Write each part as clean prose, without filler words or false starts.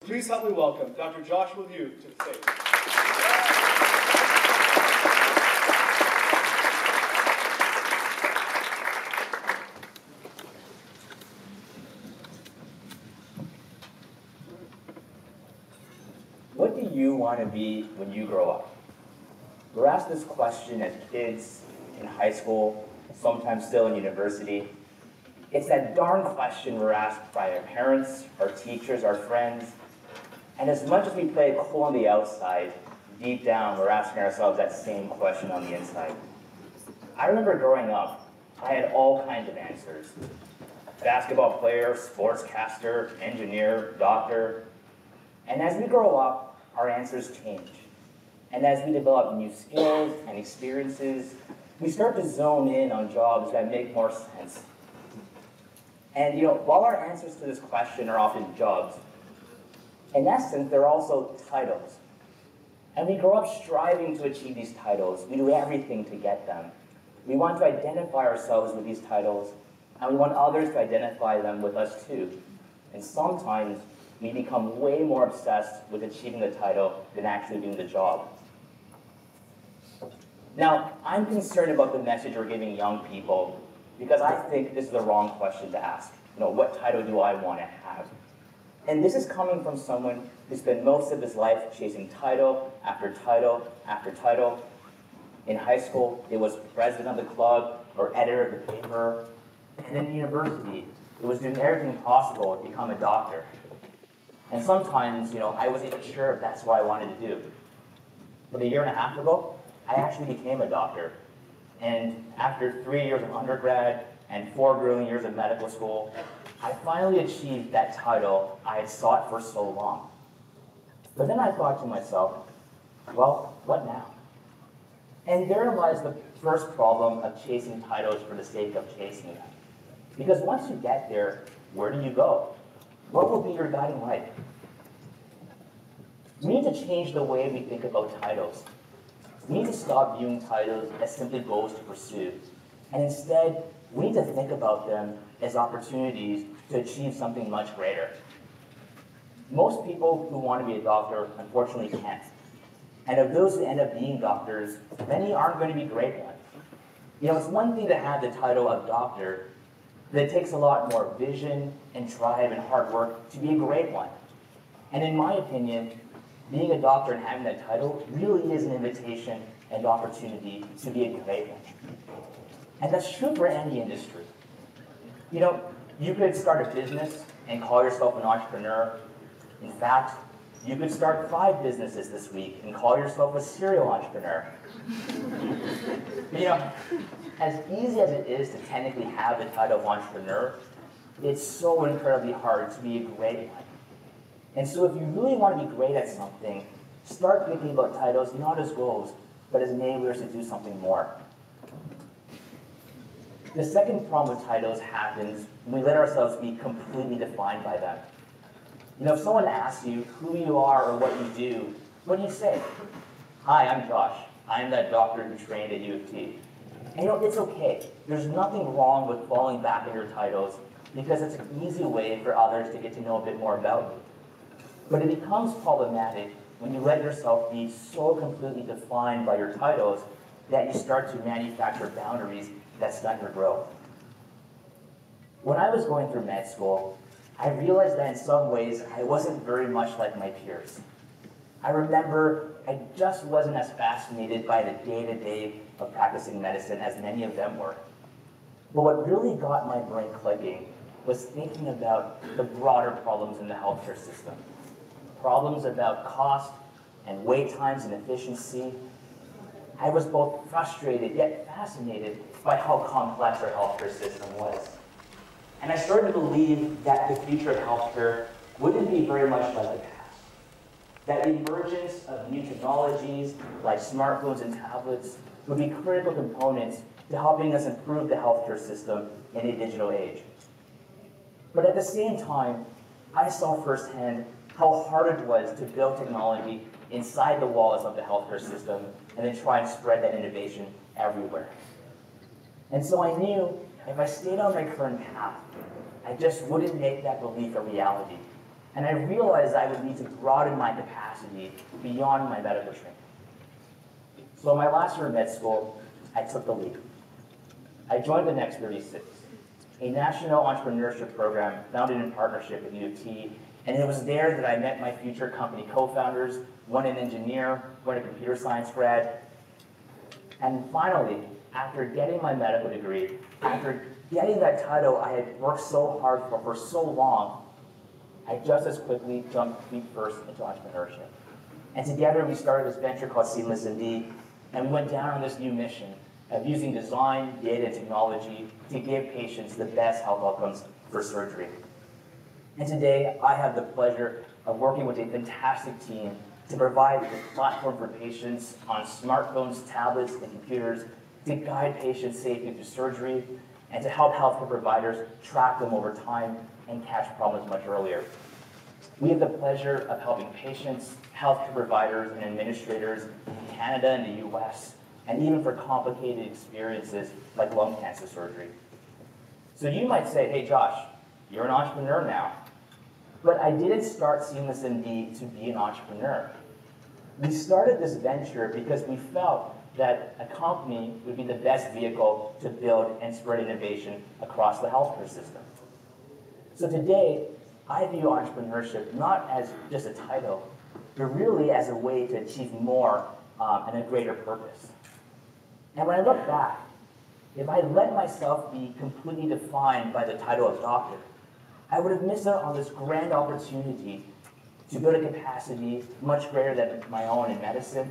Please help me welcome Dr. Joshua Liu to the stage. What do you want to be when you grow up? We're asked this question as kids, in high school, sometimes still in university. It's that darn question we're asked by our parents, our teachers, our friends. And as much as we play it cool on the outside, deep down we're asking ourselves that same question on the inside. I remember growing up, I had all kinds of answers. Basketball player, sportscaster, engineer, doctor. And as we grow up, our answers change. And as we develop new skills and experiences, we start to zone in on jobs that make more sense. And while our answers to this question are often jobs, in essence, they're also titles. And we grow up striving to achieve these titles. We do everything to get them. We want to identify ourselves with these titles, and we want others to identify them with us too. And sometimes we become way more obsessed with achieving the title than actually doing the job. Now, I'm concerned about the message we're giving young people because I think this is the wrong question to ask. What title do I want to have? And this is coming from someone who spent most of his life chasing title after title after title. In high school, it was president of the club or editor of the paper. And in university, it was doing everything possible to become a doctor. And sometimes, I wasn't even sure if that's what I wanted to do. But a year and a half ago, I actually became a doctor. And after 3 years of undergrad and 4 grueling years of medical school, I finally achieved that title I had sought for so long. But then I thought to myself, well, what now? And therein lies the first problem of chasing titles for the sake of chasing them. Because once you get there, where do you go? What will be your guiding light? We need to change the way we think about titles. We need to stop viewing titles as simply goals to pursue. And instead, we need to think about them as opportunities to achieve something much greater. Most people who want to be a doctor, unfortunately, can't. And of those who end up being doctors, many aren't going to be great ones. It's one thing to have the title of doctor, but it takes a lot more vision and drive and hard work to be a great one. And in my opinion, being a doctor and having that title really is an invitation and opportunity to be a great one. And that's true for any industry. You could start a business and call yourself an entrepreneur. In fact, you could start 5 businesses this week and call yourself a serial entrepreneur. As easy as it is to technically have the title of entrepreneur, it's so incredibly hard to be a great one. And so if you really want to be great at something, start thinking about titles not as goals, but as enablers to do something more. The second problem with titles happens when we let ourselves be completely defined by them. If someone asks you who you are or what you do, what do you say? Hi, I'm Josh. I'm that doctor who trained at U of T. And it's okay. There's nothing wrong with falling back on your titles because it's an easy way for others to get to know a bit more about you. But it becomes problematic when you let yourself be so completely defined by your titles that you start to manufacture boundaries that stunt your growth. When I was going through med school, I realized that in some ways I wasn't very much like my peers. I remember I just wasn't as fascinated by the day-to-day of practicing medicine as many of them were. But what really got my brain clicking was thinking about the broader problems in the healthcare system. Problems about cost and wait times and efficiency. I was both frustrated yet fascinated by how complex our healthcare system was. And I started to believe that the future of healthcare wouldn't be very much like the past. That the emergence of new technologies like smartphones and tablets would be critical components to helping us improve the healthcare system in a digital age. But at the same time, I saw firsthand how hard it was to build technology inside the walls of the healthcare system and then try and spread that innovation everywhere. And so I knew if I stayed on my current path, I just wouldn't make that belief a reality. And I realized I would need to broaden my capacity beyond my medical training. So my last year of med school, I took the leap. I joined the Next 36, a national entrepreneurship program founded in partnership with U of T, and it was there that I met my future company co-founders, one an engineer, one a computer science grad. And finally, after getting my medical degree, after getting that title I had worked so hard for so long, I just as quickly jumped feet first into entrepreneurship. And together we started this venture called SeamlessMD, and we went down on this new mission of using design, data, and technology to give patients the best health outcomes for surgery. And today, I have the pleasure of working with a fantastic team to provide a platform for patients on smartphones, tablets, and computers to guide patients safely through surgery and to help healthcare providers track them over time and catch problems much earlier. We have the pleasure of helping patients, healthcare providers, and administrators in Canada and the US, and even for complicated experiences like lung cancer surgery. So you might say, hey Josh, you're an entrepreneur now. But I didn't start SeamlessMD to be an entrepreneur. We started this venture because we felt that a company would be the best vehicle to build and spread innovation across the healthcare system. So today, I view entrepreneurship not as just a title, but really as a way to achieve more and a greater purpose. And when I look back, if I let myself be completely defined by the title of doctor, I would have missed out on this grand opportunity to build a capacity much greater than my own in medicine.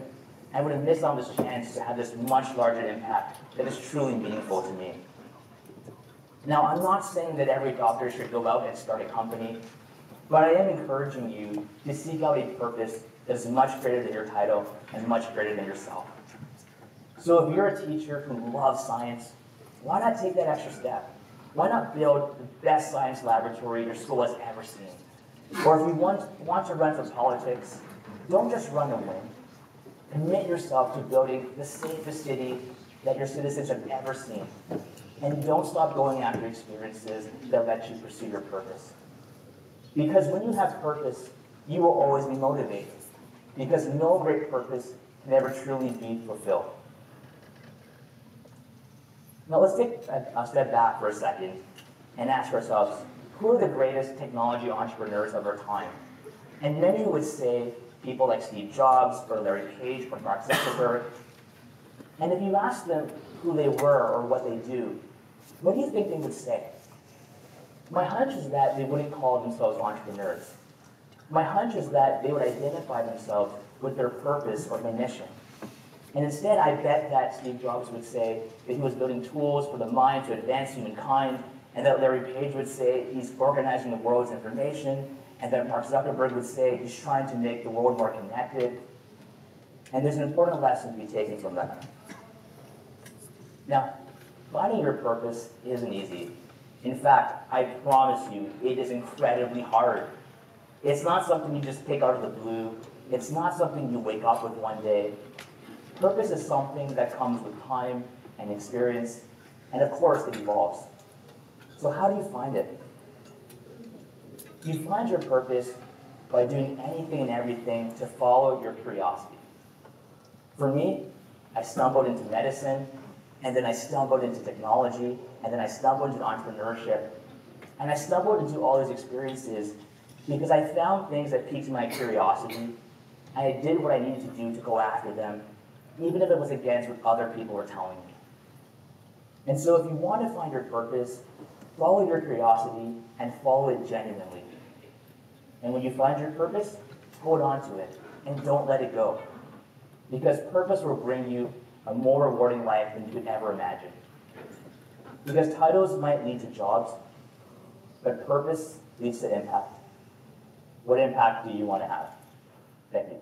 I would have missed on this chance to have this much larger impact that is truly meaningful to me. Now, I'm not saying that every doctor should go out and start a company, but I am encouraging you to seek out a purpose that is much greater than your title and much greater than yourself. So if you're a teacher who loves science, why not take that extra step? Why not build the best science laboratory your school has ever seen? Or if you want to run for politics, don't just run to win. Commit yourself to building the safest city that your citizens have ever seen. And don't stop going after experiences that let you pursue your purpose. Because when you have purpose, you will always be motivated. Because no great purpose can ever truly be fulfilled. Now let's take a step back for a second and ask ourselves, who are the greatest technology entrepreneurs of our time? And many would say people like Steve Jobs or Larry Page or Mark Zuckerberg. And if you ask them who they were or what they do, what do you think they would say? My hunch is that they wouldn't call themselves entrepreneurs. My hunch is that they would identify themselves with their purpose or their mission. And instead, I bet that Steve Jobs would say that he was building tools for the mind to advance humankind, and that Larry Page would say he's organizing the world's information, and that Mark Zuckerberg would say he's trying to make the world more connected. And there's an important lesson to be taken from that. Now, finding your purpose isn't easy. In fact, I promise you, it is incredibly hard. It's not something you just pick out of the blue. It's not something you wake up with one day. Purpose is something that comes with time and experience, and of course, it evolves. So how do you find it? You find your purpose by doing anything and everything to follow your curiosity. For me, I stumbled into medicine, and then I stumbled into technology, and then I stumbled into entrepreneurship, and I stumbled into all these experiences because I found things that piqued my curiosity, and I did what I needed to do to go after them, even if it was against what other people were telling me. And so if you want to find your purpose, follow your curiosity and follow it genuinely. And when you find your purpose, hold on to it and don't let it go. Because purpose will bring you a more rewarding life than you could ever imagine. Because titles might lead to jobs, but purpose leads to impact. What impact do you want to have? Thank you.